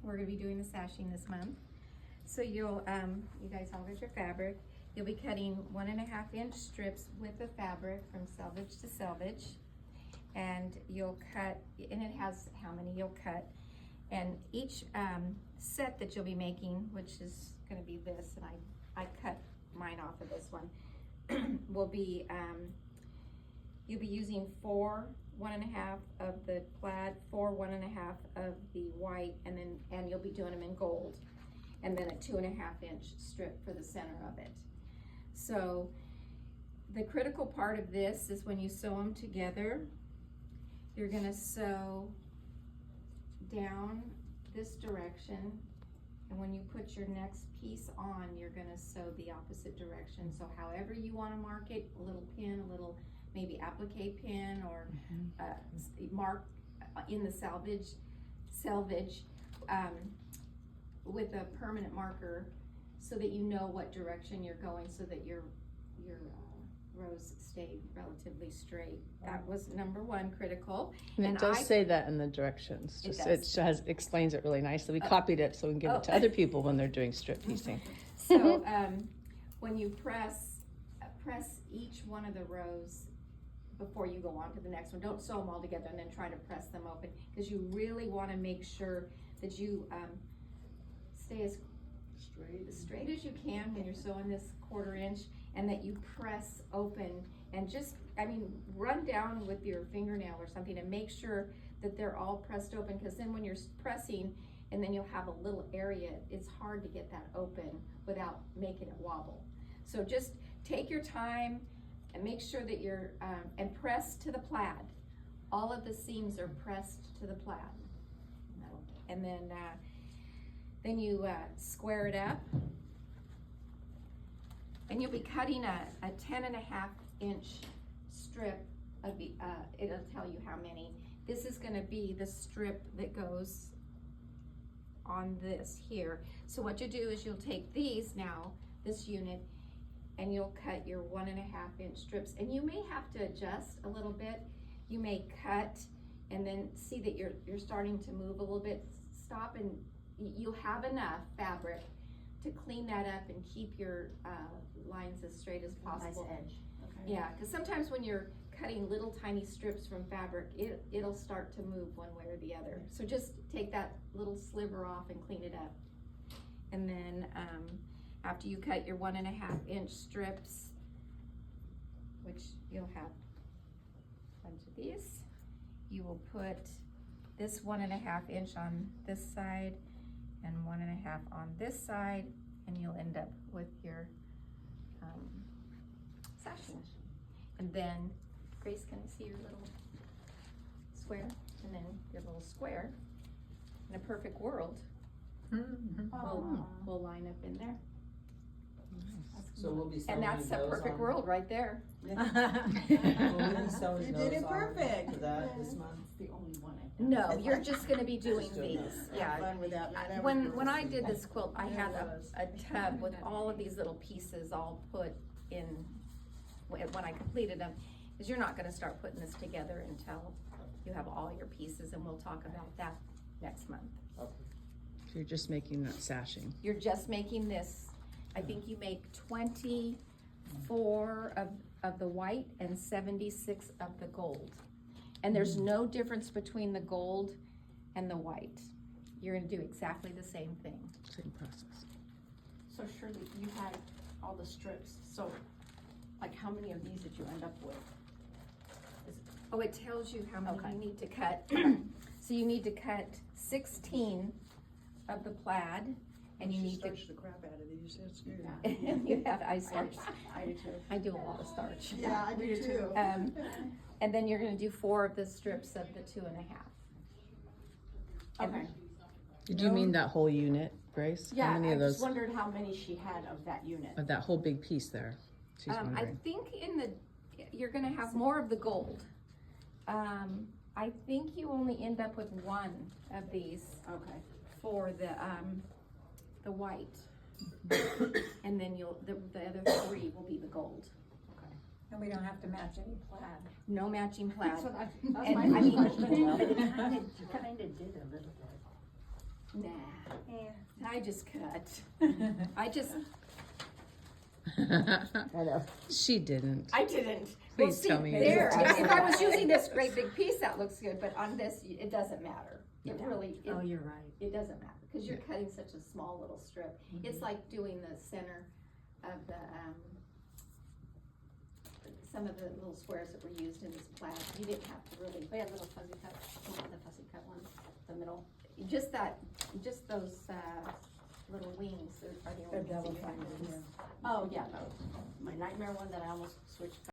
we're gonna be doing the sashing this month. So you'll, you guys all got your fabric. You'll be cutting 1.5 inch strips with the fabric from selvage to selvage. And you'll cut, and it has how many you'll cut. And each set that you'll be making, which is gonna be this, and I cut mine off of this one, will be, you'll be using 4 1.5 of the plaid, 4 1.5 of the white, and you'll be doing them in gold, and then a 2.5 inch strip for the center of it. So the critical part of this is when you sew them together, you're gonna sew down this direction, and when you put your next piece on, you're gonna sew the opposite direction. So however you wanna mark it, a little pin, a little maybe applique pin, or mark in the selvage with a permanent marker, so that you know what direction you're going, so that your rows stay relatively straight. That was number one critical. And it does say that in the directions. It explains it really nicely. We copied it so we can give it to other people when they're doing strip piecing. So when you press each one of the rows before you go on to the next one. Don't sew them all together and then try to press them open, because you really want to make sure that you stay as straight as you can when you're sewing this 1/4 inch, and that you press open, and just, I mean, run down with your fingernail or something and make sure that they're all pressed open, because then when you're pressing and then you'll have a little area, it's hard to get that open without making it wobble. So just take your time and make sure that you're, and press to the plaid. All of the seams are pressed to the plaid. And then you square it up. And you'll be cutting a 10.5 inch strip of the, it'll tell you how many. This is gonna be the strip that goes on this here. So what you do is you'll take these now, this unit, and you'll cut your 1.5 inch strips. And you may have to adjust a little bit. You may cut and then see that you're starting to move a little bit. Stop, and you'll have enough fabric to clean that up and keep your lines as straight as possible. Nice edge. Okay. Yeah, because sometimes when you're cutting little tiny strips from fabric, it'll start to move one way or the other. So just take that little sliver off and clean it up. And then after you cut your 1.5 inch strips, which you'll have a bunch of these, you will put this 1.5 inch on this side and 1.5 on this side, and you'll end up with your sashing. And then, Grace, can I see your little square? And then your little square. In a perfect world, we'll line up in there. So we'll be sewing And that's a those perfect on- world right there. Will we be sewing You those did it on perfect. to that this month? It's the only one I No, you're just gonna be doing Just doing these. that. Yeah. fun with that. Man. That was When good. I did this quilt, I had It was. a tub with all of these little pieces all put in when I completed them, because you're not gonna start putting this together until you have all your pieces, and we'll talk about that next month. Okay. So you're just making that sashing. You're just making this, I think you make 24 of the white and 76 of the gold. And there's no difference between the gold and the white. You're gonna do exactly the same thing. Same process. So Shirley, you had all the strips. So, like, how many of these did you end up with? Oh, it tells you how many Okay. you need to cut. So you need to cut 16 of the plaid, and you need to. Starch the crap out of these, that's good. Yeah. You have ice starch. I do too. I do a lot of starch. Yeah, I do too. And then you're gonna do 4 of the strips of the 2.5. Okay. Did you mean that whole unit, Grace? Yeah, How many I of just those, wondered how many she had of that unit. of that whole big piece there? She's I wondering. think you're gonna have more of the gold. I think you only end up with 1 of these Okay. for the white. And then the other 3 will be the gold. Okay. And we don't have to match any plaid. No matching plaid. So that's And my I mean- question. You kinda did a little bit. Nah. I just cut. I just, I know. She didn't. I didn't. Please see, tell me you there, didn't. if I was using this great big piece, that looks good, but on this, it doesn't matter. It really, Oh, you're right. it doesn't matter, cause you're cutting such a small little strip. It's like doing the center of the, some of the little squares that were used in this plaid. You didn't have to really, We had little fuzzy cut, the fuzzy cut one, the middle. just that, just those, little wings are the They're only things double that you have to findings. use. Oh, yeah, no, my nightmare one that I almost switched